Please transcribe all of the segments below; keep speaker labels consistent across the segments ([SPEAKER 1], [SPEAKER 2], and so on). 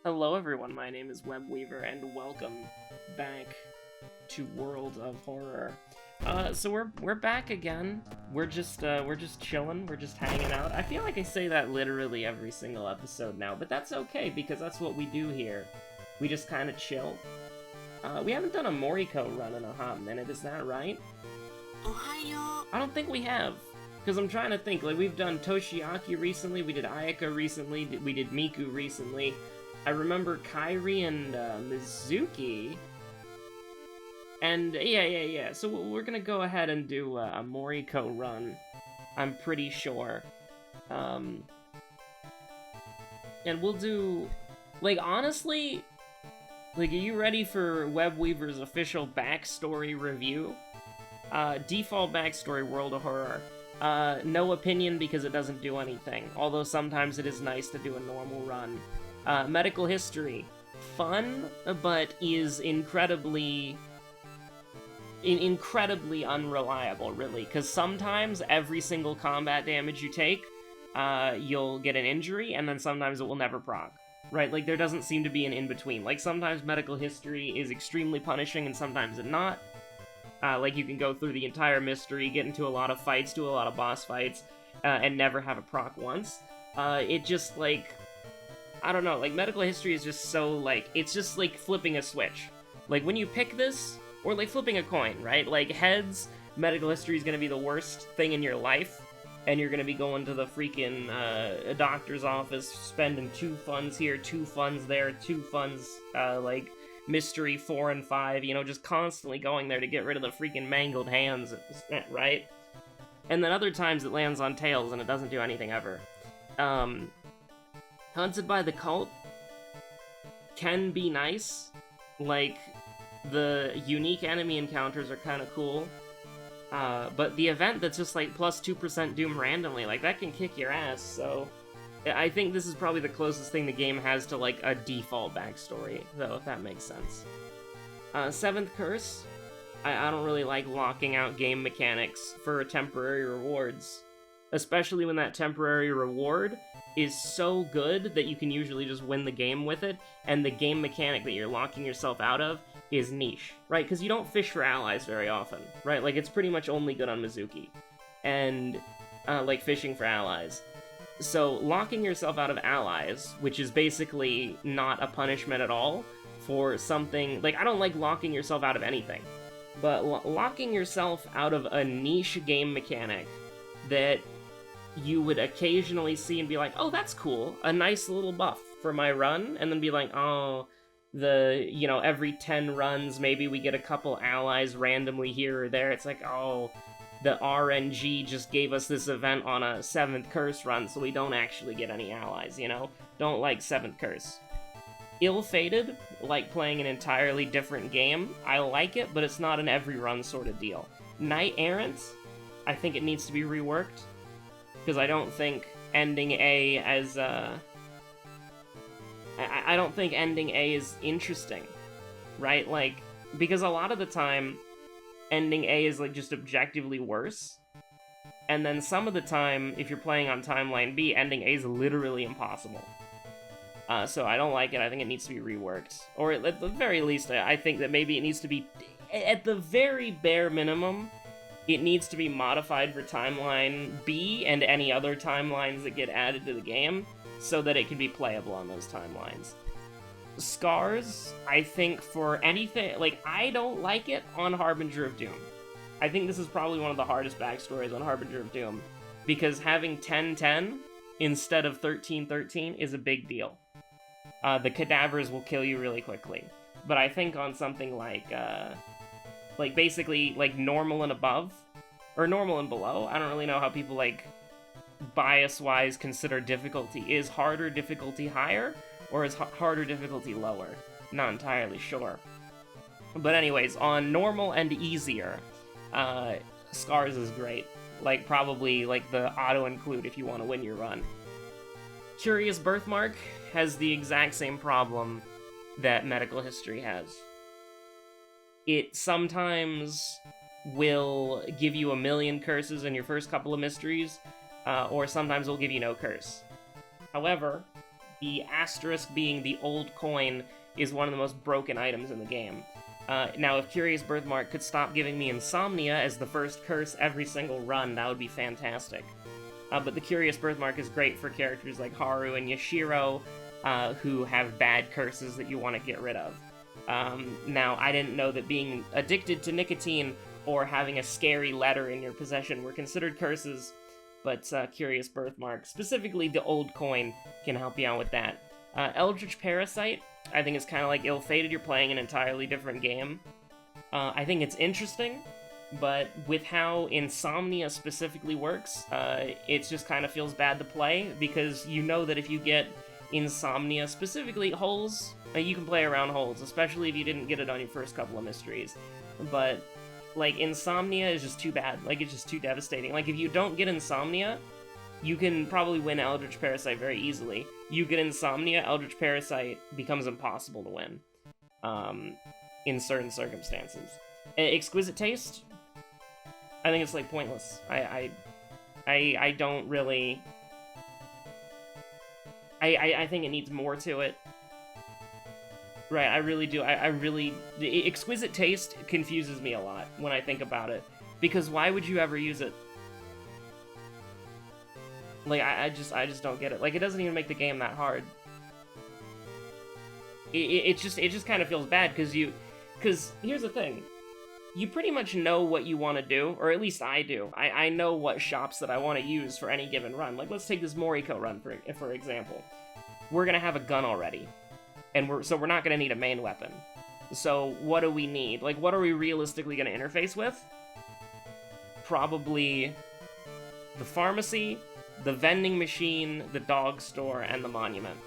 [SPEAKER 1] Hello everyone, my name is Webweaver and welcome back to World of Horror. So we're back again. We're just chilling, we're just hanging out. I feel like I say that literally every single episode now, but that's okay because that's what we do here. We just kind of chill. We haven't done a Moriko run in a hot minute, is that right?
[SPEAKER 2] Ohio.
[SPEAKER 1] I don't think we have. Because I'm trying to think, like, we've done Toshiaki recently, we did Ayaka recently, we did Miku recently. I remember Kairi and Mizuki. And yeah. So we're gonna go ahead and do a Moriko run. I'm pretty sure. And we'll do, like, honestly, like, are you ready for Webweaver's official backstory review? Default backstory, World of Horror. No opinion because it doesn't do anything. Although sometimes it is nice to do a normal run. Medical history. Fun, but is incredibly unreliable, really. Because sometimes every single combat damage you take, you'll get an injury, and then sometimes it will never proc. Right? Like, there doesn't seem to be an in-between. Like, sometimes medical history is extremely punishing, and sometimes it not. Like, you can go through the entire mystery, get into a lot of fights, do a lot of boss fights, and never have a proc once. It just, like, I don't know, like, medical history is just so, like, it's just like flipping a switch. Like, when you pick this, or like flipping a coin, right? Like, heads, medical history is gonna be the worst thing in your life, and you're gonna be going to the freaking doctor's office, spending 2 funds here, 2 funds there, 2 funds, like, mystery 4 and 5, you know, just constantly going there to get rid of the freaking mangled hands, right? And then other times it lands on tails and it doesn't do anything ever. Hunted by the Cult can be nice. Like, the unique enemy encounters are kind of cool. But the event that's just like plus 2% Doom randomly, like, that can kick your ass, so I think this is probably the closest thing the game has to, like, a default backstory, though, if that makes sense. 7th Curse. I don't really like locking out game mechanics for temporary rewards. Especially when that temporary reward is so good that you can usually just win the game with it, and the game mechanic that you're locking yourself out of is niche, right? Because you don't fish for allies very often, right? Like, it's pretty much only good on Mizuki. And, like, fishing for allies. So, locking yourself out of allies, which is basically not a punishment at all for something... Like, I don't like locking yourself out of anything. But locking yourself out of a niche game mechanic that you would occasionally see and be like, oh, that's cool, a nice little buff for my run, and then be like, oh, every 10 runs, maybe we get a couple allies randomly here or there. It's like, oh, the RNG just gave us this event on a 7th Curse run, so we don't actually get any allies, you know? Don't like 7th Curse. Ill-Fated, like playing an entirely different game. I like it, but it's not an every run sort of deal. Knight Errant, I think it needs to be reworked, because I don't think ending A as, I don't think ending A is interesting, right? Like, because a lot of the time, ending A is, like, just objectively worse, and then some of the time, if you're playing on Timeline B, ending A is literally impossible. So I don't like it. I think it needs to be reworked. Or at the very least, I think that maybe it needs to be, at the very bare minimum, it needs to be modified for Timeline B and any other timelines that get added to the game, so that it can be playable on those timelines. Scars, I think for anything, like, I don't like it on Harbinger of Doom. I think this is probably one of the hardest backstories on Harbinger of Doom, because having 10-10 instead of 13-13 is a big deal. The cadavers will kill you really quickly. But I think on something like basically, like, normal and above, or normal and below, I don't really know how people, like, bias-wise consider difficulty. Is harder difficulty higher, or is harder difficulty lower? Not entirely sure. But anyways, on normal and easier, Scars is great. Like, probably, like, the auto-include if you want to win your run. Curious Birthmark has the exact same problem that Medical History has. It sometimes will give you 1,000,000 curses in your first couple of mysteries, or sometimes it'll give you no curse. However, The asterisk being the old coin is one of the most broken items in the game. Now, if Curious Birthmark could stop giving me insomnia as the first curse every single run, that would be fantastic. But the Curious Birthmark is great for characters like Haru and Yashiro, who have bad curses that you want to get rid of. Now, I didn't know that being addicted to nicotine or having a scary letter in your possession were considered curses, but Curious Birthmark, specifically the old coin, can help you out with that. Eldritch Parasite, I think it's kind of like Ill-Fated. You're playing an entirely different game. I think it's interesting, but with how Insomnia specifically works, it just kind of feels bad to play, because you know that if you get Insomnia, specifically holes, you can play around holes, especially if you didn't get it on your first couple of mysteries. But, like, Insomnia is just too bad. Like, it's just too devastating. Like, if you don't get Insomnia, you can probably win Eldritch Parasite very easily. You get Insomnia, Eldritch Parasite becomes impossible to win. In certain circumstances. Exquisite Taste? I think it's, like, pointless. I don't really... I think it needs more to it. Right, I really do. I really... Exquisite Taste confuses me a lot when I think about it. Because why would you ever use it? Like, I just don't get it. Like, it doesn't even make the game that hard. It just kind of feels bad, because here's the thing. You pretty much know what you want to do, or at least I do. I know what shops that I want to use for any given run. Like, let's take this Moriko run, for example. We're gonna have a gun already. And we're not gonna need a main weapon. So, what do we need? Like, what are we realistically gonna interface with? Probably the pharmacy, the vending machine, the dog store, and the monument.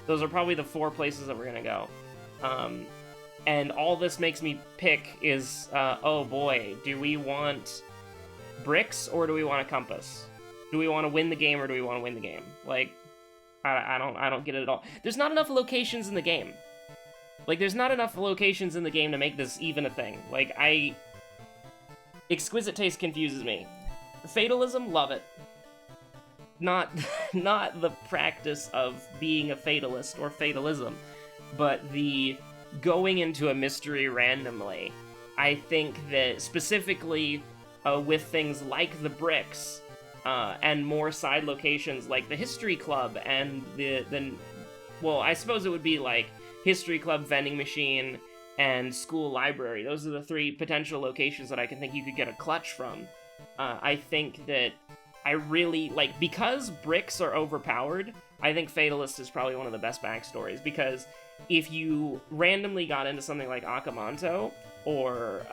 [SPEAKER 1] Those are probably the 4 places that we're gonna go. And all this makes me pick is, oh boy, do we want bricks or do we want a compass? Do we want to win the game or do we want to win the game? Like, I don't get it at all. There's not enough locations in the game. Like, there's not enough locations in the game to make this even a thing. Like, Exquisite Taste confuses me. Fatalism, love it. Not the practice of being a fatalist or fatalism, but the going into a mystery randomly. I think that specifically with things like the bricks and more side locations like the History Club and well, I suppose it would be like History Club, vending machine, and school library. Those are the 3 potential locations that I can think you could get a clutch from. I think that I really, like, because bricks are overpowered, I think Fatalist is probably one of the best backstories, because if you randomly got into something like Akamanto, or,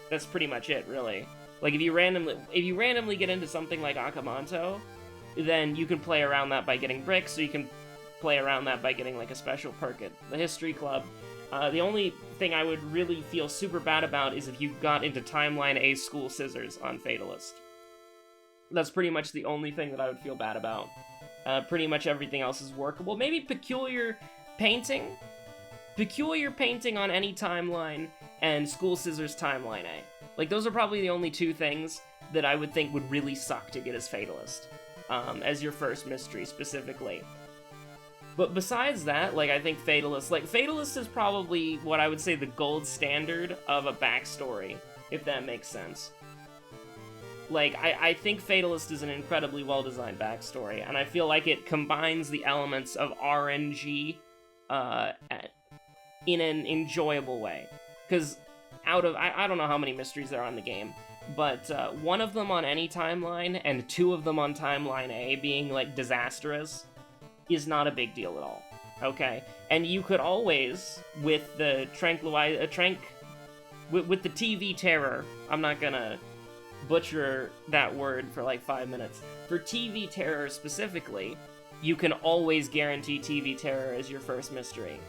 [SPEAKER 1] that's pretty much it, really. Like, if you randomly get into something like Akamanto, then you can play around that by getting bricks, or you can play around that by getting, like, a special perk at the History Club. The only thing I would really feel super bad about is if you got into Timeline A School Scissors on Fatalist. That's pretty much the only thing that I would feel bad about. Pretty much everything else is workable. Maybe Peculiar Painting? Peculiar Painting on any timeline, and School Scissors Timeline A. Like, those are probably the only 2 things that I would think would really suck to get as Fatalist. As your first mystery, specifically. But besides that, like, I think Fatalist is probably what I would say the gold standard of a backstory, if that makes sense. Like, I think Fatalist is an incredibly well-designed backstory, and I feel like it combines the elements of RNG in an enjoyable way. Because I don't know how many mysteries there are in the game, but 1 of them on any timeline, and 2 of them on Timeline A being, like, disastrous, is not a big deal at all, okay? And you could always, with the with the TV terror, I'm not gonna butcher that word for like 5 minutes. For TV terror specifically, you can always guarantee TV terror as your first mystery.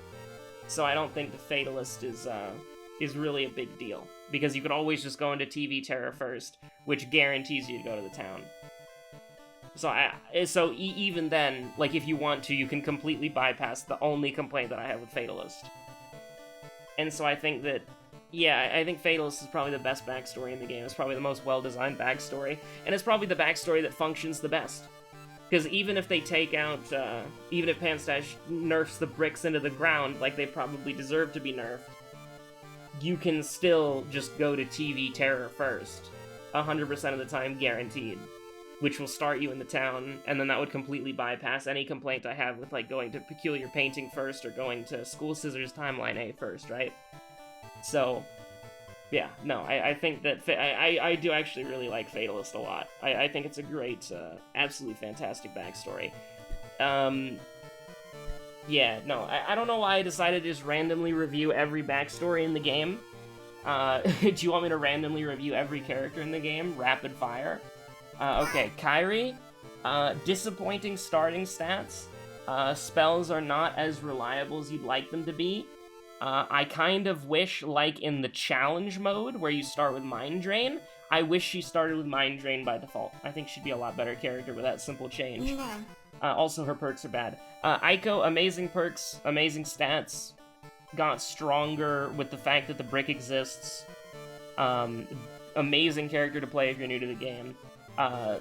[SPEAKER 1] So I don't think the Fatalist is really a big deal, because you could always just go into TV terror first, which guarantees you to go to the town. So even then, like, if you want to, you can completely bypass the only complaint that I have with Fatalist. And so I think that, yeah, I think Fatalist is probably the best backstory in the game. It's probably the most well-designed backstory, and it's probably the backstory that functions the best. Because even if they take out, even if Panstash nerfs the bricks into the ground like they probably deserve to be nerfed, you can still just go to TV Terror first. 100% of the time guaranteed. Which will start you in the town, and then that would completely bypass any complaint I have with, like, going to Peculiar Painting first or going to School Scissors Timeline A first, right? So, yeah, no, I think that... I do actually really like Fatalist a lot. I think it's a great, absolutely fantastic backstory. Yeah, no, I don't know why I decided to just randomly review every backstory in the game. Do you want me to randomly review every character in the game? Rapid fire? Okay, Kairi, disappointing starting stats. Spells are not as reliable as you'd like them to be. I kind of wish, like in the challenge mode, where you start with Mind Drain, I wish she started with Mind Drain by default. I think she'd be a lot better character with that simple change. Also, her perks are bad. Aiko, amazing perks, amazing stats. Got stronger with the fact that the brick exists. Amazing character to play if you're new to the game.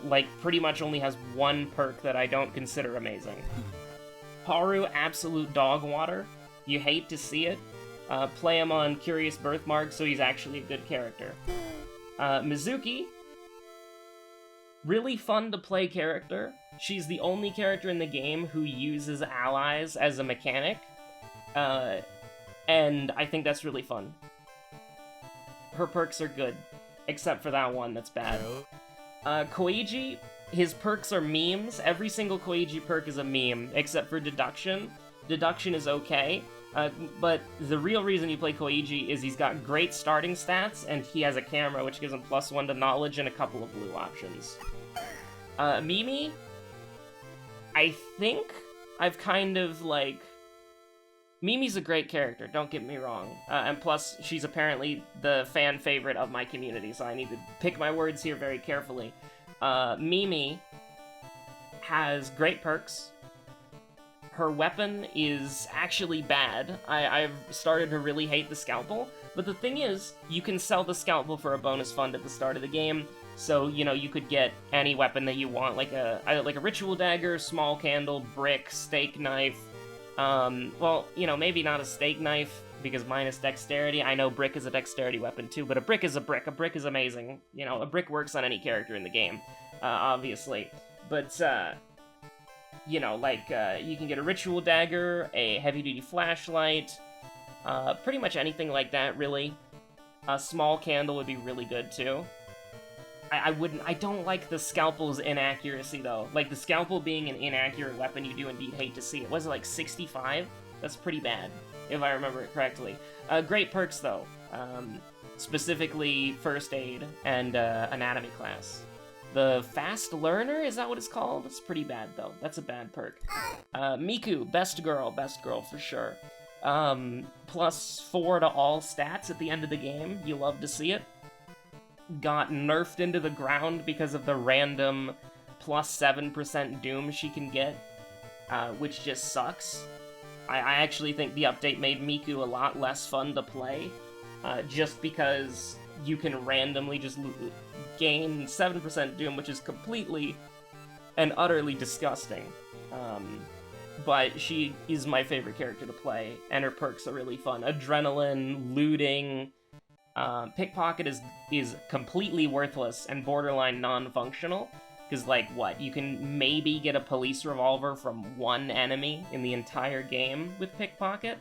[SPEAKER 1] Like, pretty much only has one perk that I don't consider amazing. Haru, absolute dog water. You hate to see it. Play him on Curious Birthmark, so he's actually a good character. Mizuki, really fun to play character. She's the only character in the game who uses allies as a mechanic. And I think that's really fun. Her perks are good, except for that one that's bad. Koigi, his perks are memes. Every single Koigi perk is a meme, except for Deduction. Deduction is okay, but the real reason you play Koigi is he's got great starting stats, and he has a camera, which gives him +1 to knowledge and a couple of blue options. Mimi, I think I've kind of, like... Mimi's a great character, don't get me wrong. And plus, she's apparently the fan favorite of my community, so I need to pick my words here very carefully. Mimi has great perks. Her weapon is actually bad. I've started to really hate the scalpel, but the thing is, you can sell the scalpel for a bonus fund at the start of the game, so, you know, you could get any weapon that you want, like a ritual dagger, small candle, brick, steak knife. Well, you know, maybe not a steak knife, because minus dexterity. I know brick is a dexterity weapon too, but a brick is a brick. A brick is amazing. You know, a brick works on any character in the game, obviously. But, you know, like, you can get a ritual dagger, a heavy-duty flashlight, pretty much anything like that, really. A small candle would be really good, too. I don't like the scalpel's inaccuracy, though. Like, the scalpel being an inaccurate weapon, you do indeed hate to see it. Was it, like, 65? That's pretty bad, if I remember it correctly. Great perks, though. Specifically, First Aid and Anatomy class. The Fast Learner, is that what it's called? It's pretty bad, though. That's a bad perk. Miku, best girl for sure. +4 to all stats at the end of the game. You love to see it. Got nerfed into the ground because of the random +7% doom she can get, which just sucks. I actually think the update made Miku a lot less fun to play, just because you can randomly just gain 7% doom, which is completely and utterly disgusting. But she is my favorite character to play, and her perks are really fun. Adrenaline, looting... Pickpocket is completely worthless and borderline non-functional, because, like, what? You can maybe get a police revolver from one enemy in the entire game with Pickpocket?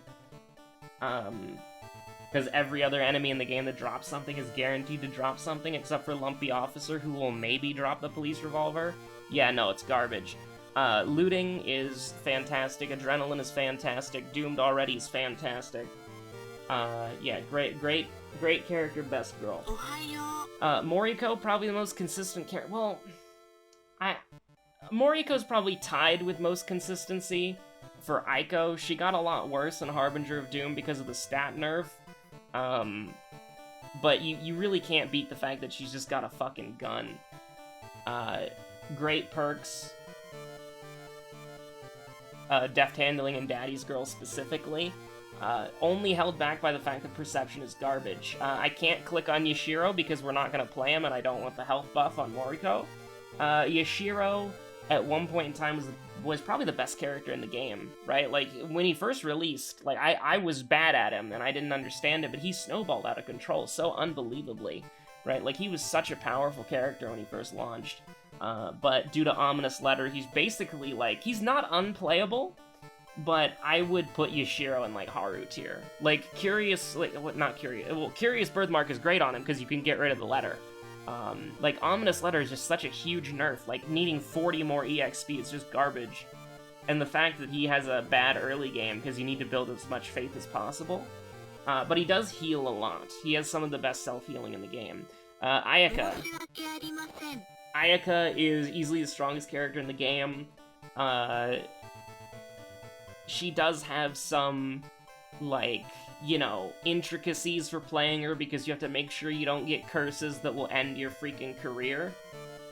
[SPEAKER 1] Because every other enemy in the game that drops something is guaranteed to drop something, except for Lumpy Officer, who will maybe drop the police revolver. Yeah, no, it's garbage. Looting is fantastic, Adrenaline is fantastic, Doomed Already is fantastic. Yeah, great character, best girl. Moriko, probably the most consistent character. Well, Moriko's probably tied with most consistency for Aiko. She got a lot worse in Harbinger of Doom because of the stat nerf. But you really can't beat the fact that she's just got a fucking gun. Great perks. Deft Handling and Daddy's Girl specifically. Only held back by the fact that Perception is garbage. I can't click on Yashiro because we're not going to play him and I don't want the health buff on Moriko. Yashiro, at one point in time was probably the best character in the game, right? Like, when he first released, like, I was bad at him, and I didn't understand it, but he snowballed out of control so unbelievably, right? Like, he was such a powerful character when he first launched, but due to Ominous Letter, he's basically, like, he's not unplayable, but I would put Yashiro in, like, Haru tier. Like, Curious, like, what, not Curious, well, Curious Birthmark is great on him, because you can get rid of the letter. Like, Ominous Letter is just such a huge nerf, like, needing 40 more EXP is just garbage. And the fact that he has a bad early game, because you need to build as much faith as possible. But he does heal a lot. He has some of the best self-healing in the game. Ayaka. Ayaka is easily the strongest character in the game. She does have some, like, you know, intricacies for playing her, because you have to make sure you don't get curses that will end your freaking career.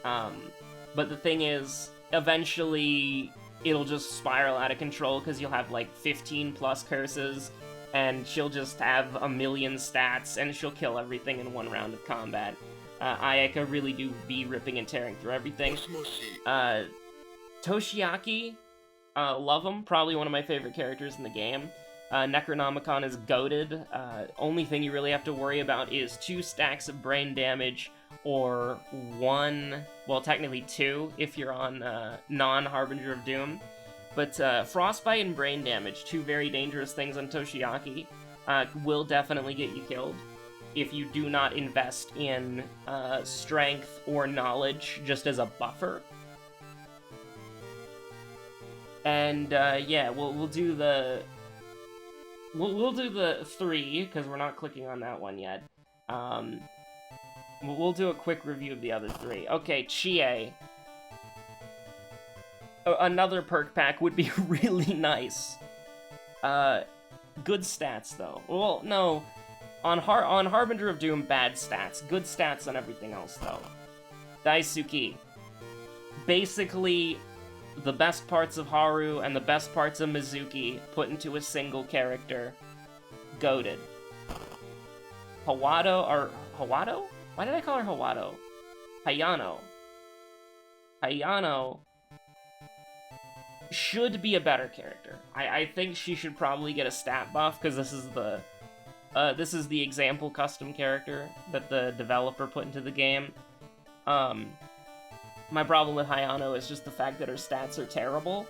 [SPEAKER 1] But the thing is, eventually, it'll just spiral out of control, because you'll have, like, 15 plus curses, and she'll just have a million stats, and she'll kill everything in one round of combat. Ayaka really do be ripping and tearing through everything. Toshiaki, love him, probably one of my favorite characters in the game. Necronomicon is goated. Only thing you really have to worry about is 2 stacks of brain damage, or 1, well, technically 2, if you're on non-Harbinger of Doom. But Frostbite and brain damage, 2 very dangerous things on Toshiaki, will definitely get you killed if you do not invest in strength or knowledge just as a buffer. And yeah, we'll do the we'll do the 3, because we're not clicking on that one yet. We'll do a quick review of the other 3. Okay, Chie. Another perk pack would be really nice. Good stats, though. Well, no. On Harbinger of Doom, bad stats. Good stats on everything else, though. Daisuke. Basically, the best parts of Haru and the best parts of Mizuki put into a single character. Goated. Hawado, Hawado? Why did I call her Hawado? Hayano. Hayano should be a better character. I think she should probably get a stat buff, because this is the example custom character that the developer put into the game. My problem with Hayano is just the fact that her stats are terrible.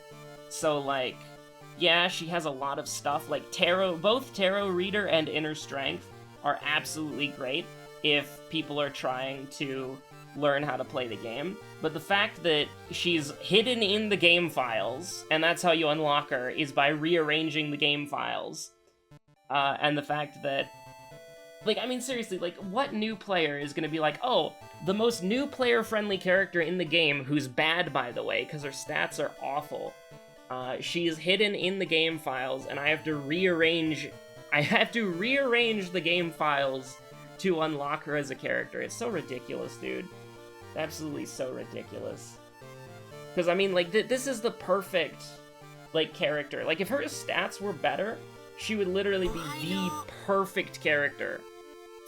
[SPEAKER 1] So, like, yeah, she has a lot of stuff. Like, both Tarot Reader and Inner Strength are absolutely great if people are trying to learn how to play the game. But the fact that she's hidden in the game files, and that's how you unlock her, is by rearranging the game files. And the fact that, like, I mean, seriously, like, what new player is gonna be like, oh, the most new player-friendly character in the game, who's bad, by the way, because her stats are awful. She is hidden in the game files, and I have to rearrange the game files to unlock her as a character. It's so ridiculous, dude. Absolutely so ridiculous. Because, I mean, like, this is the perfect, like, character. Like, if her stats were better, she would literally be the perfect character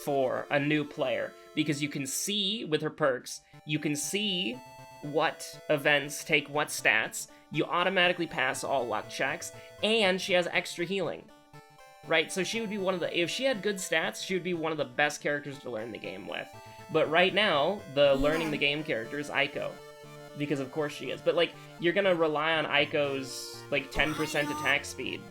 [SPEAKER 1] for a new player. Because you can see, with her perks, you can see what events take what stats, you automatically pass all luck checks, and she has extra healing. Right? So she would be one of the... If she had good stats, she would be one of the best characters to learn the game with. But right now, the learning the game character is Aiko. Because of course she is. But, like, you're gonna rely on Aiko's, like, 10% attack speed.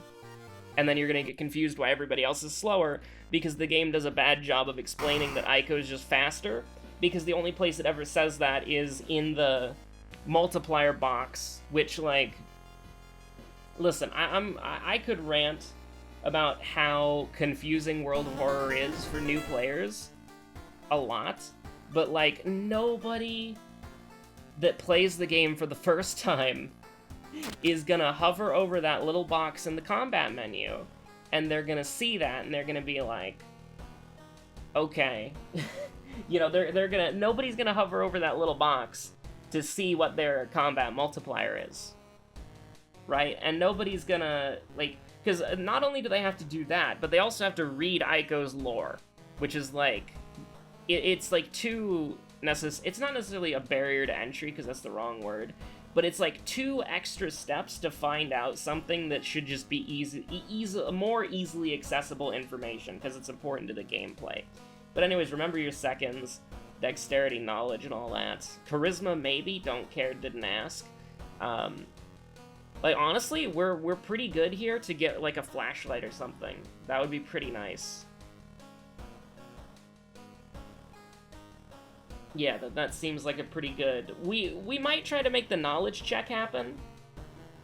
[SPEAKER 1] And then you're gonna get confused why everybody else is slower, because the game does a bad job of explaining that Aiko is just faster, because the only place it ever says that is in the multiplier box, which, like... Listen, I could rant about how confusing World of Horror is for new players a lot, but, like, nobody that plays the game for the first time is gonna hover over that little box in the combat menu, and they're gonna see that, and they're gonna be like, okay. You know, nobody's gonna hover over that little box to see what their combat multiplier is. Right? And nobody's gonna, like, because not only do they have to do that, but they also have to read Aiko's lore, which is, like, it's, like, it's not necessarily a barrier to entry, because that's the wrong word, but it's like 2 extra steps to find out something that should just be more easily accessible information, because it's important to the gameplay. But anyways, remember your seconds, dexterity, knowledge, and all that. Charisma, maybe, don't care, didn't ask. Like, honestly, we're pretty good here to get, like, a flashlight or something. That would be pretty nice. Yeah, that seems like a pretty good... We might try to make the knowledge check happen,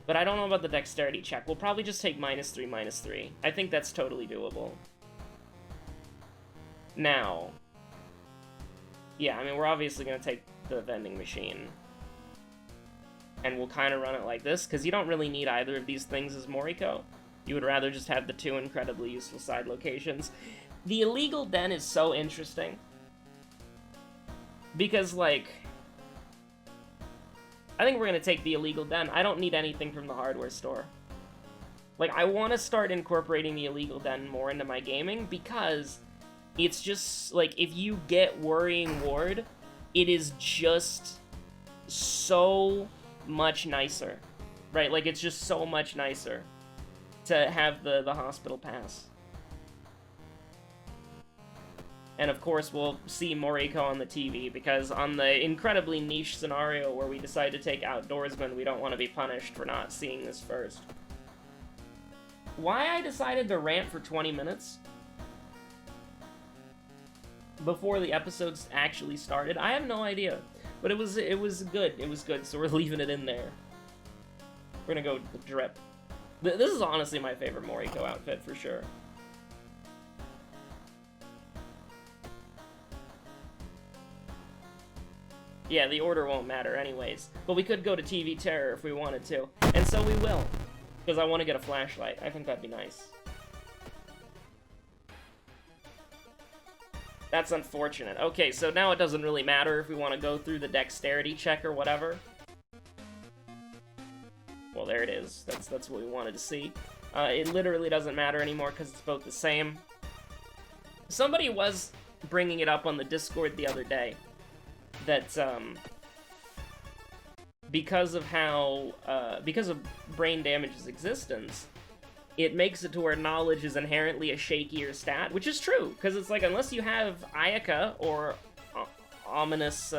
[SPEAKER 1] but I don't know about the dexterity check. We'll probably just take -3, -3. I think that's totally doable. Now... Yeah, I mean, we're obviously going to take the vending machine. And we'll kind of run it like this, because you don't really need either of these things as Moriko. You would rather just have the 2 incredibly useful side locations. The illegal den is so interesting. Because, like... I think we're going to take the illegal den. I don't need anything from the hardware store. Like, I want to start incorporating the illegal den more into my gaming, because it's just, like, if you get Worrying Ward, it is just so much nicer, right? Like, it's just so much nicer to have the hospital pass. And of course, we'll see Moriko on the TV, because on the incredibly niche scenario where we decide to take Outdoorsman, we don't want to be punished for not seeing this first. Why I decided to rant for 20 minutes before the episodes actually started, I have no idea. But it was good. It was good, so we're leaving it in there. We're gonna go with drip. This is honestly my favorite Moriko outfit, for sure. Yeah, the order won't matter anyways. But we could go to TV Terror if we wanted to. And so we will. Because I want to get a flashlight. I think that'd be nice. That's unfortunate. Okay, so now it doesn't really matter if we want to go through the dexterity check or whatever. Well, there it is. That's what we wanted to see. It literally doesn't matter anymore because it's both the same. Somebody was bringing it up on the Discord the other day that because of brain damage's existence, it makes it to where knowledge is inherently a shakier stat, which is true, because it's like, unless you have Ayaka or ominous,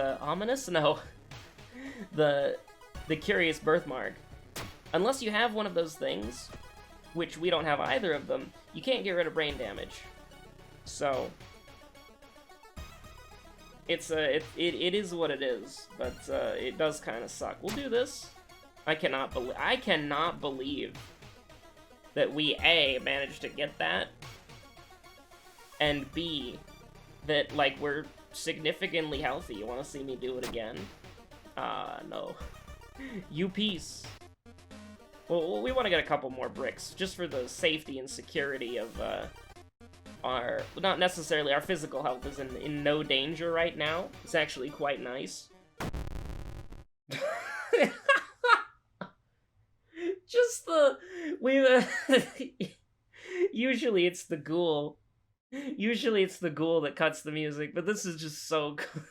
[SPEAKER 1] no, the curious birthmark, unless you have one of those things, which we don't have either of them, you can't get rid of brain damage. So it is what it is, but it does kind of suck. We'll do this. I cannot believe that we, A, managed to get that, and B, that, like, we're significantly healthy. You want to see me do it again? No. You peace. Well, we want to get a couple more bricks, just for the safety and security of, our... Not necessarily, our physical health is in no danger right now. It's actually quite nice. Just usually it's the ghoul. Usually it's the ghoul that cuts the music, but this is just so good.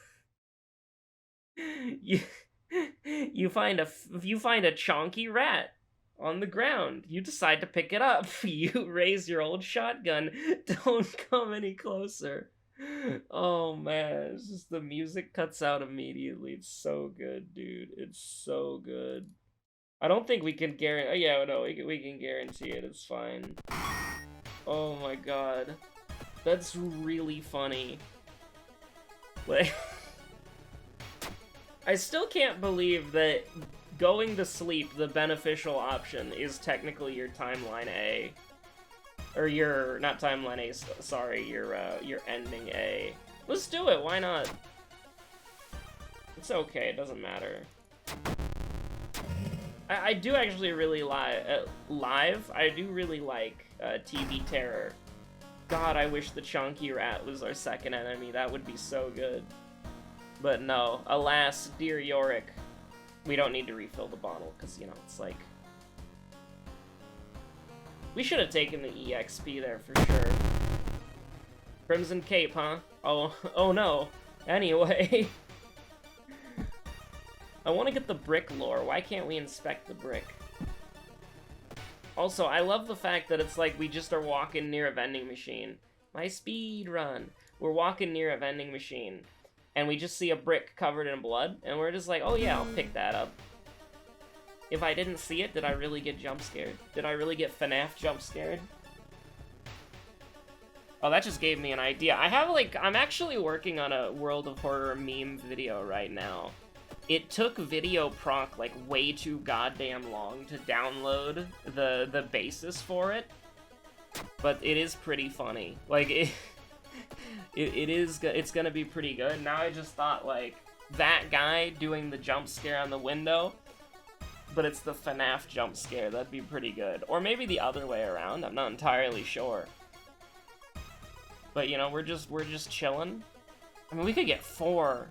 [SPEAKER 1] You find a chonky rat on the ground. You decide to pick it up. You raise your old shotgun. Don't come any closer. Oh man, it's just the music cuts out immediately. It's so good, dude. It's so good. I don't think we can guarantee... Yeah, no, we can guarantee it. It's fine. Oh my god. That's really funny. Like... I still can't believe that going to sleep, the beneficial option, is technically your timeline A. Or your... Not timeline A, sorry. Your ending A. Let's do it, why not? It's okay, it doesn't matter. I do actually really I do really like TV Terror. God, I wish the Chonky Rat was our second enemy. That would be so good. But no, alas, dear Yorick, we don't need to refill the bottle, because, you know, it's like... We should have taken the EXP there for sure. Crimson Cape, huh? Oh no. Anyway... I want to get the brick lore. Why can't we inspect the brick? Also, I love the fact that it's like we just are walking near a vending machine. My speed run. We're walking near a vending machine, and we just see a brick covered in blood, and we're just like, oh yeah, I'll pick that up. If I didn't see it, did I really get jump scared? Did I really get FNAF jump scared? Oh, that just gave me an idea. I'm actually working on a World of Horror meme video right now. It took video proc like way too goddamn long to download the basis for it, but it is pretty funny. Like it's gonna be pretty good. Now I just thought like that guy doing the jump scare on the window, but it's the FNAF jump scare. That'd be pretty good. Or maybe the other way around. I'm not entirely sure. But you know, we're just chilling. I mean, we could get 4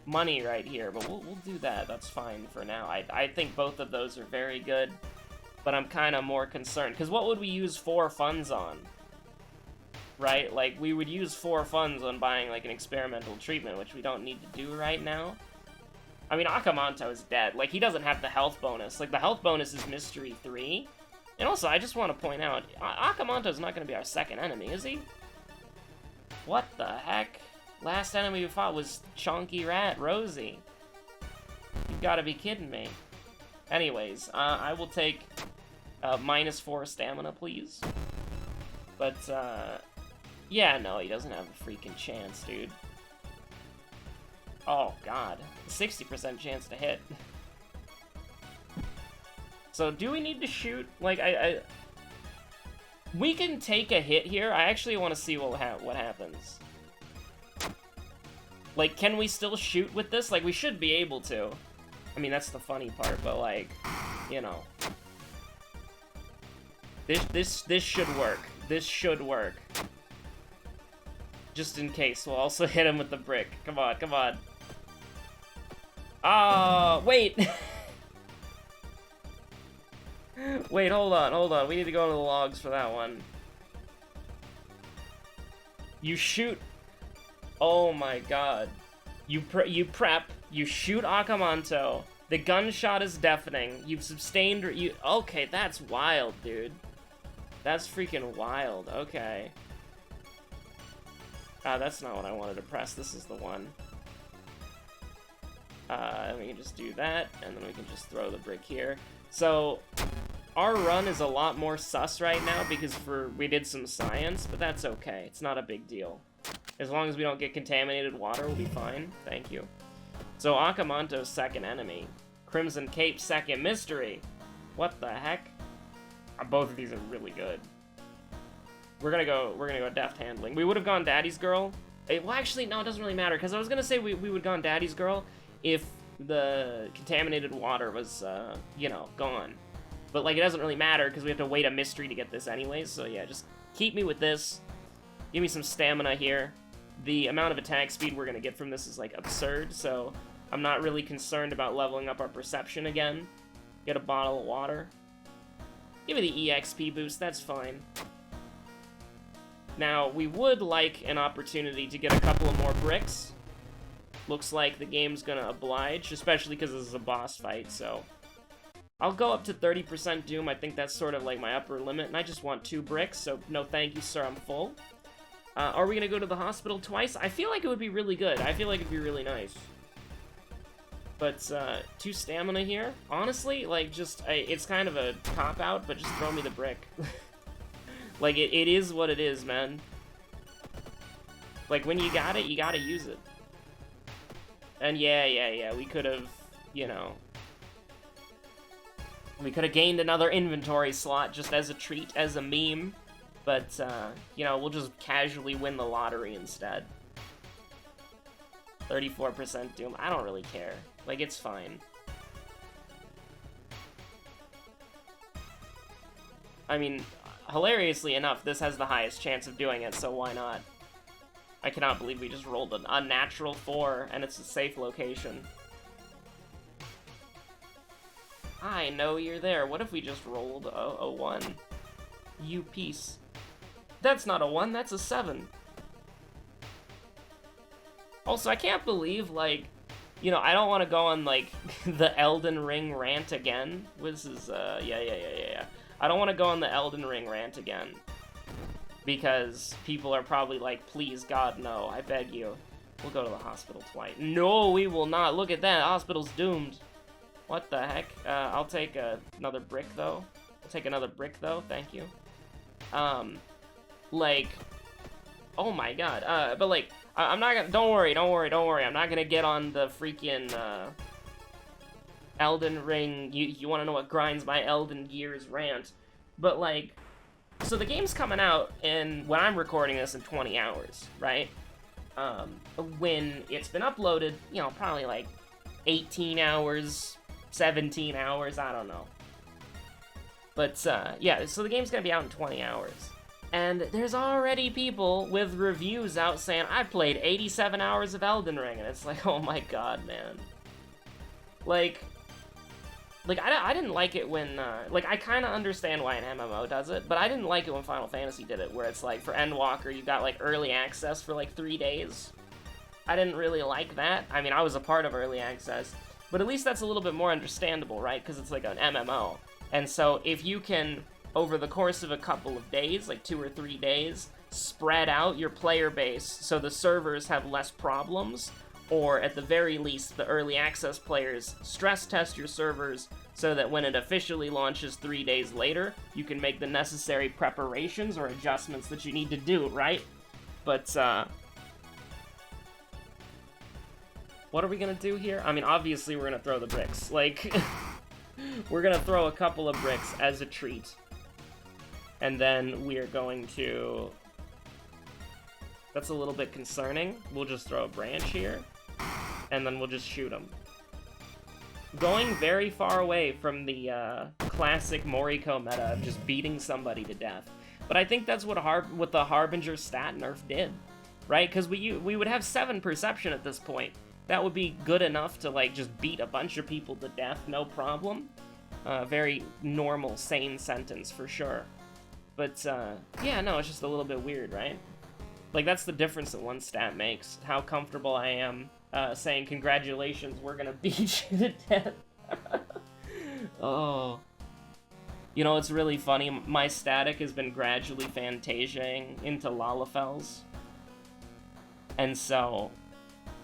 [SPEAKER 1] money right here, but we'll do that. That's fine for now. I think both of those are very good, but I'm kind of more concerned because what would we use 4 funds on? Right? Like we would use 4 funds on buying like an experimental treatment, which we don't need to do right now. I mean, Akamanto is dead. Like he doesn't have the health bonus. Like the health bonus is Mystery 3. And also, I just want to point out, Akamanto's not going to be our second enemy, is he? What the heck? Last enemy we fought was Chonky Rat Rosie. You've got to be kidding me. Anyways, I will take -4 stamina, please. But, yeah, no, he doesn't have a freaking chance, dude. Oh, God. 60% chance to hit. So, do we need to shoot? Like, we can take a hit here. I actually want to see what happens. Like, can we still shoot with this? Like, we should be able to. I mean, that's the funny part, but, like, you know. This should work. This should work. Just in case, we'll also hit him with the brick. Come on, come on. Ah, wait! Wait, hold on. We need to go to the logs for that one. You shoot... Oh my god. You prep, you shoot Akamanto, the gunshot is deafening, you've sustained... Okay, that's wild, dude. That's freaking wild, okay. That's not what I wanted to press, this is the one. And we can just do that, and then we can just throw the brick here. So, our run is a lot more sus right now because we did some science, but that's okay. It's not a big deal. As long as we don't get contaminated water, we'll be fine. Thank you. So, Akamanto's second enemy. Crimson Cape second mystery. What the heck? Both of these are really good. We're gonna go deft handling. We would have gone Daddy's Girl. Well, actually, no, it doesn't really matter, because I was gonna say we would have gone Daddy's Girl if the contaminated water was, you know, gone. But, like, it doesn't really matter, because we have to wait a mystery to get this anyways, so yeah, just keep me with this. Give me some stamina here. The amount of attack speed we're gonna get from this is, like, absurd, so I'm not really concerned about leveling up our perception again. Get a bottle of water. Give me the EXP boost, that's fine. Now, we would like an opportunity to get a couple of more bricks. Looks like the game's gonna oblige, especially because this is a boss fight, so... I'll go up to 30% Doom, I think that's sort of like my upper limit, and I just want 2 bricks, so no thank you, sir, I'm full. Are we gonna go to the hospital twice? I feel like it would be really good. I feel like it'd be really nice. But, 2 stamina here? Honestly, like, just, it's kind of a cop-out, but just throw me the brick. Like, it is what it is, man. Like, when you got it, you gotta use it. And yeah, we could have, you know... We could have gained another inventory slot just as a treat, as a meme. But, you know, we'll just casually win the lottery instead. 34% Doom. I don't really care. Like, it's fine. I mean, hilariously enough, this has the highest chance of doing it, so why not? I cannot believe we just rolled an unnatural 4, and it's a safe location. I know you're there. What if we just rolled a 1? You piece. That's not a 1, that's a 7. Also, I can't believe, like, you know, I don't want to go on, like, the Elden Ring rant again. This is, yeah. I don't want to go on the Elden Ring rant again. Because people are probably like, please, God, no, I beg you. We'll go to the hospital twice. No, we will not. Look at that. Hospital's doomed. What the heck? I'll take another brick, though. I'll take another brick, though. Thank you. Like, oh my god. But, like, I'm not gonna... Don't worry. I'm not gonna get on the freaking, Elden Ring. You wanna know what grinds my Elden Gears rant. But, like... So the game's coming out when I'm recording this in 20 hours, right? When it's been uploaded, you know, probably like 18 hours, 17 hours, I don't know. But, yeah, so the game's gonna be out in 20 hours. And there's already people with reviews out saying, I played 87 hours of Elden Ring, and it's like, oh my god, man. Like, I didn't like it when, like, I kind of understand why an MMO does it, but I didn't like it when Final Fantasy did it, where it's like, for Endwalker, you got, like, early access for, like, 3 days. I didn't really like that. I mean, I was a part of early access, but at least that's a little bit more understandable, right? Because it's like an MMO. And so, if you can, over the course of a couple of days, like 2 or 3 days, spread out your player base so the servers have less problems, or at the very least, the early access players stress test your servers so that when it officially launches 3 days later, you can make the necessary preparations or adjustments that you need to do, right? But, what are we gonna do here? I mean, obviously we're gonna throw the bricks. Like, we're gonna throw a couple of bricks as a treat. And then we're going to... That's a little bit concerning. We'll just throw a branch here. And then we'll just shoot them. Going very far away from the classic Moriko meta of just beating somebody to death. But I think that's what the Harbinger stat nerf did, right? Because we would have 7 perception at this point. That would be good enough to, like, just beat a bunch of people to death, no problem. Very normal, sane sentence, for sure. But, yeah, no, it's just a little bit weird, right? Like, that's the difference that one stat makes. How comfortable I am saying, congratulations, we're gonna beat you to death. Oh. You know, it's really funny. My static has been gradually Fantasiaing into Lalafels. And so...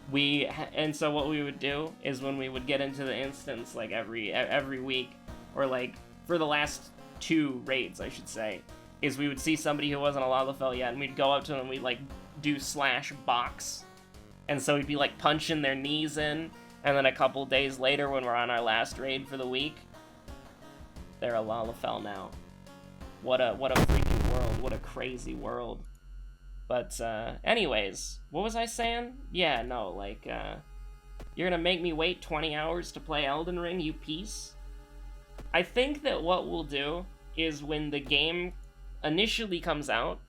[SPEAKER 1] what we would do is when we would get into the instance, like, every week, or, like, for the last 2 raids, I should say, is we would see somebody who wasn't a Lalafell yet, and we'd go up to them and we'd, like, do /box. And so we'd be, like, punching their knees in, and then a couple days later, when we're on our last raid for the week, they're a Lalafell now. What a freaking world. What a crazy world. But, anyways, what was I saying? Yeah, no, like, you're gonna make me wait 20 hours to play Elden Ring, you piece? I think that what we'll do is when the game initially comes out,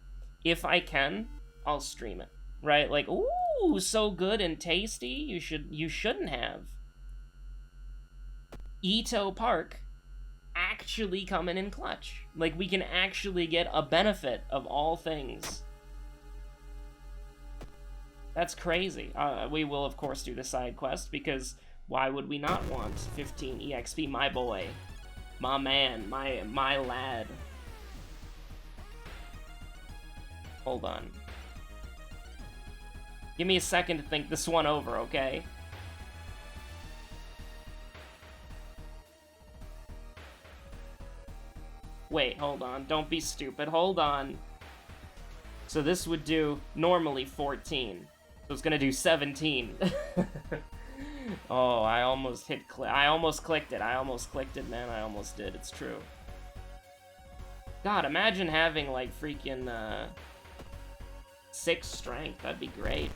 [SPEAKER 1] if I can, I'll stream it, right? Like, ooh, so good and tasty, you shouldn't have. Ito Park actually coming in clutch. Like, we can actually get a benefit of all things. That's crazy. We will, of course, do the side quest, because why would we not want 15 EXP? My boy. My man. My lad. Hold on. Give me a second to think this one over, okay? Wait, hold on. Don't be stupid. Hold on. So this would do normally 14. So it's gonna do 17. Oh, I almost I almost clicked it. I almost clicked it, man. I almost did. It's true. God, imagine having, like, freaking, 6 strength. That'd be great.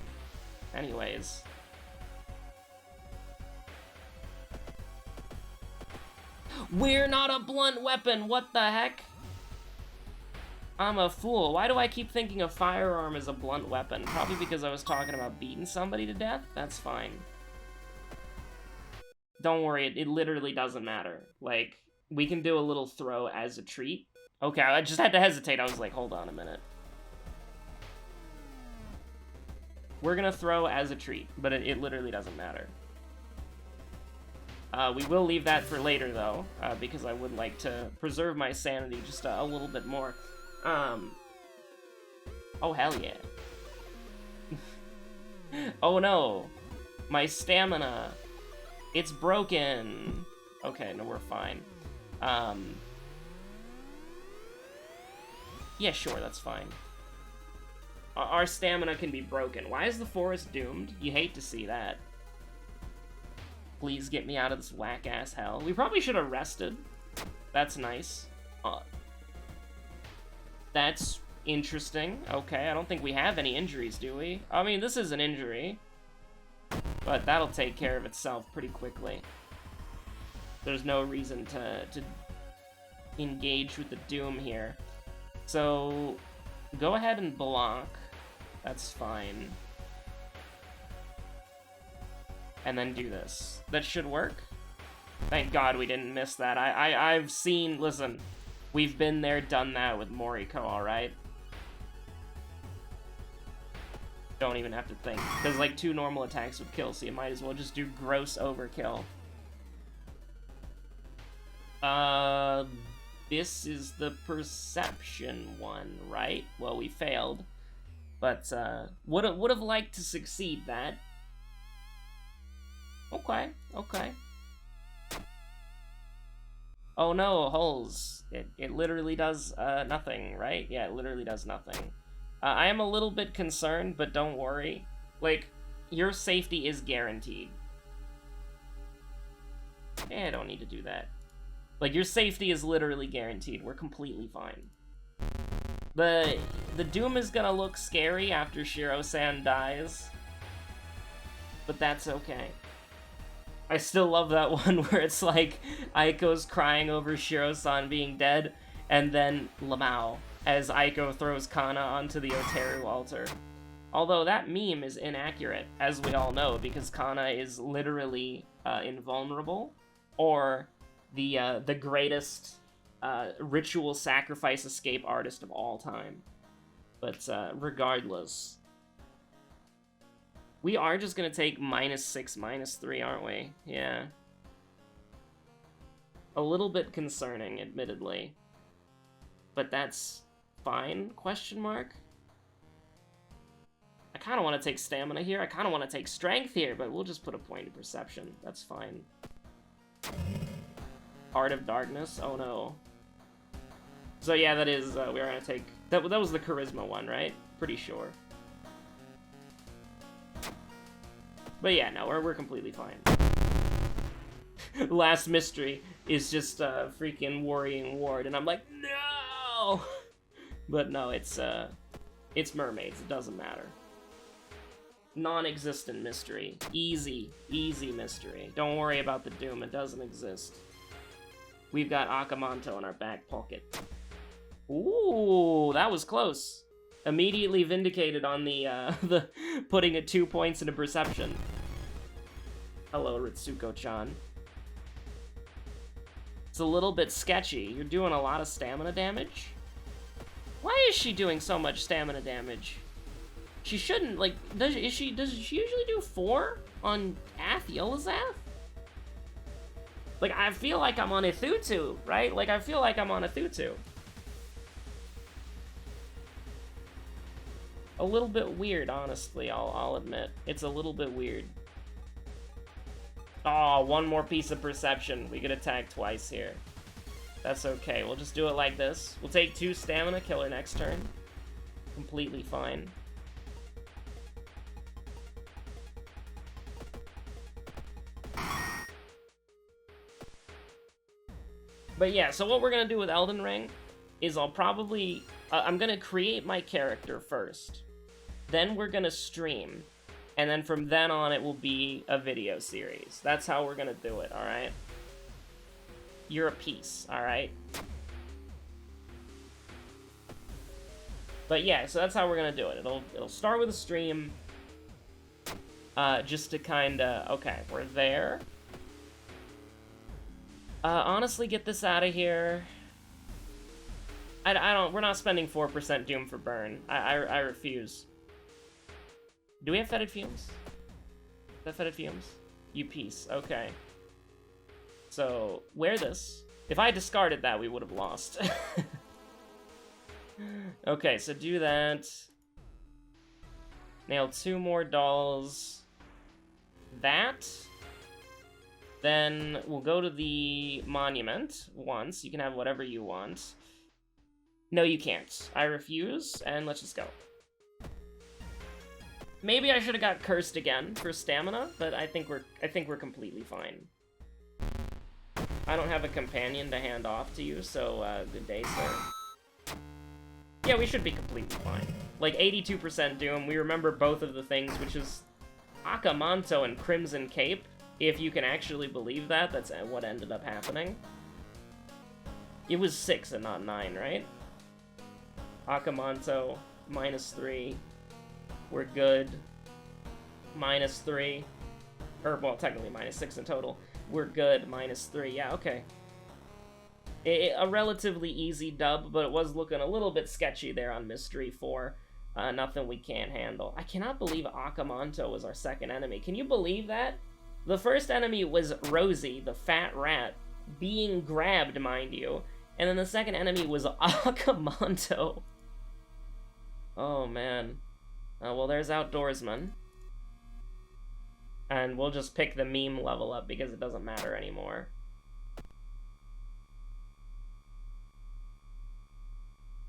[SPEAKER 1] Anyways. We're not a blunt weapon! What the heck? I'm a fool. Why do I keep thinking a firearm is a blunt weapon? Probably because I was talking about beating somebody to death? That's fine. Don't worry, it literally doesn't matter. Like, we can do a little throw as a treat. Okay, I just had to hesitate. I was like, hold on a minute. We're gonna throw as a treat, but it literally doesn't matter. We will leave that for later, though, because I would like to preserve my sanity just a little bit more. Oh, hell yeah. Oh no, my stamina, it's broken. Okay, no, we're fine. Yeah, sure, that's fine. Our stamina can be broken. Why is the forest doomed? You hate to see that. Please get me out of this whack-ass hell. We probably should have rested. That's nice. That's interesting. Okay, I don't think we have any injuries, do we? I mean, this is an injury. But that'll take care of itself pretty quickly. There's no reason to engage with the doom here. So, go ahead and block. That's fine. And then do this. That should work. Thank God we didn't miss that. I've seen, listen, we've been there, done that with Moriko, alright? Don't even have to think. Because, like, 2 normal attacks would kill, so you might as well just do gross overkill. This is the perception one, right? Well, we failed. But, would have liked to succeed that. Okay, okay. Oh no, holes. It literally does, nothing, right? Yeah, it literally does nothing. I am a little bit concerned, but don't worry. Like, your safety is guaranteed. I don't need to do that. Like, your safety is literally guaranteed. We're completely fine. The doom is gonna look scary after Shiro-san dies. But that's okay. I still love that one where it's like, Aiko's crying over Shiro-san being dead, and then Lamau, as Aiko throws Kana onto the Oteru altar. Although that meme is inaccurate, as we all know, because Kana is literally invulnerable, or the greatest ritual sacrifice escape artist of all time. But regardless, we are just gonna take -6, -3, aren't we? Yeah. A little bit concerning, admittedly. But that's fine, question mark? I kind of want to take stamina here. I kind of want to take strength here, but we'll just put a point of perception. That's fine. Heart of Darkness? Oh no. So yeah, that is, we are going to take... That was the Charisma one, right? Pretty sure. But yeah, no, we're completely fine. Last mystery is just freaking Worrying Ward, and I'm like, no! But no, it's mermaids. It doesn't matter. Non-existent mystery. Easy mystery. Don't worry about the doom. It doesn't exist. We've got Akamanto in our back pocket. Ooh, that was close. Immediately vindicated on the putting it 2 points into perception. Hello, Ritsuko-chan. It's a little bit sketchy. You're doing a lot of stamina damage? Why is she doing so much stamina damage? She shouldn't, like, does she usually do 4 on Ath-Yolazath? Like, I feel like I'm on a Thutu, right? Like, I feel like I'm on a Thutu. A little bit weird, honestly, I'll admit. It's a little bit weird. Oh, 1 more piece of perception. We could attack twice here. That's okay. We'll just do it like this. We'll take 2 stamina, kill her next turn. Completely fine. But yeah, so what we're gonna do with Elden Ring is I'll probably... I'm gonna create my character first. Then we're gonna stream. And then from then on, it will be a video series. That's how we're gonna do it, alright? You're a piece, alright? But yeah, so that's how we're gonna do it. It'll start with a stream. Just to kinda... Okay, we're there. Honestly, get this out of here. I don't... We're not spending 4% Doom for burn. I refuse. Do we have fetid fumes? Is that fetid fumes? You piece. Okay. So, wear this. If I discarded that, we would have lost. Okay, so do that. Nail 2 more dolls. That. Then we'll go to the monument once. You can have whatever you want. No, you can't. I refuse, and let's just go. Maybe I should have got cursed again for stamina, but I think we're completely fine. I don't have a companion to hand off to you, so good day, sir. Yeah, we should be completely fine. Like 82% Doom. We remember both of the things, which is Akamanto and Crimson Cape. If you can actually believe that, that's what ended up happening. It was 6 and not 9, right? Akamanto, -3. We're good. -3. Or, well, technically -6 in total. We're good, -3. Yeah, okay. A relatively easy dub, but it was looking a little bit sketchy there on Mystery 4. Nothing we can't handle. I cannot believe Akamanto was our second enemy. Can you believe that? The first enemy was Rosie, the fat rat, being grabbed, mind you. And then the second enemy was Akamanto. Oh, man. Well, there's Outdoorsman. And we'll just pick the meme level up because it doesn't matter anymore.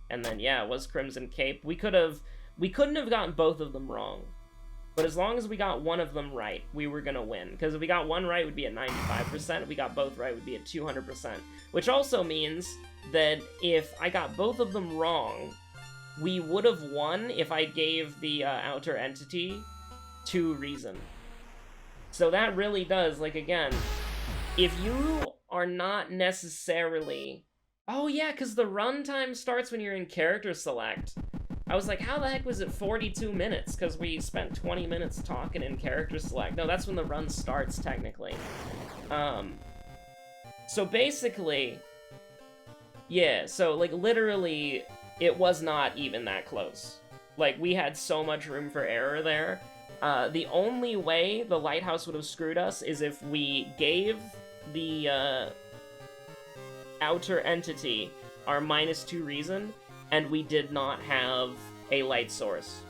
[SPEAKER 1] And then, yeah, it was Crimson Cape. We couldn't have gotten both of them wrong. But as long as we got one of them right, we were gonna win. Because if we got one right, we'd be at 95%. If we got both right, we'd be at 200%. Which also means that if I got both of them wrong, we would have won if I gave the outer entity 2 reason. So that really does, like, again, if you are not necessarily... Oh yeah, because the runtime starts when you're in character select. I was like, how the heck was it 42 minutes? Because we spent 20 minutes talking in character select. No, that's when the run starts, technically. So basically, yeah, so, like, literally, it was not even that close. Like, we had so much room for error there. The only way the lighthouse would have screwed us is if we gave the outer entity our -2 reason, and we did not have a light source.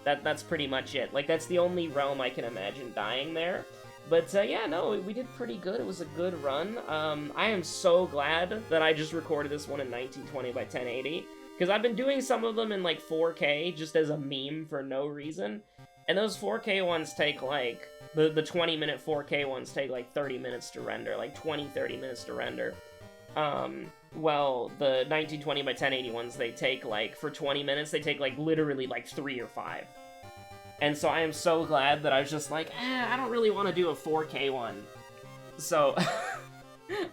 [SPEAKER 1] That's pretty much it. Like, that's the only realm I can imagine dying there. But, yeah, no, we did pretty good. It was a good run. I am so glad that I just recorded this one in 1920 by 1080, because I've been doing some of them in, like, 4K, just as a meme for no reason, and those 4K ones take, like, the 20-minute 4K ones take, like, 30 minutes to render, like, 20-30 minutes to render. Well, the 1920 by 1080 ones, they take, like, for 20 minutes, they take, like, literally, like, 3 or 5. And so I am so glad that I was just like, I don't really want to do a 4K one. So,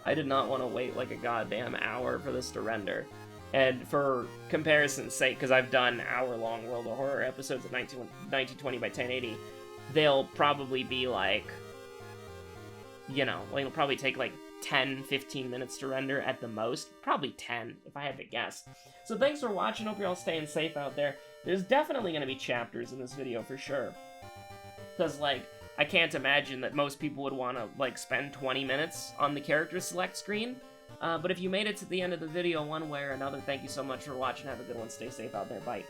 [SPEAKER 1] I did not want to wait, like, a goddamn hour for this to render. And for comparison's sake, because I've done hour-long World of Horror episodes of 1920 by 1080, they'll probably be, like, you know, like, it'll probably take, like, 10-15 minutes to render at the most. Probably 10, if I had to guess. So thanks for watching. Hope you're all staying safe out there. There's definitely going to be chapters in this video for sure. Because, like, I can't imagine that most people would want to, like, spend 20 minutes on the character select screen. But if you made it to the end of the video one way or another, thank you so much for watching. Have a good one. Stay safe out there. Bye.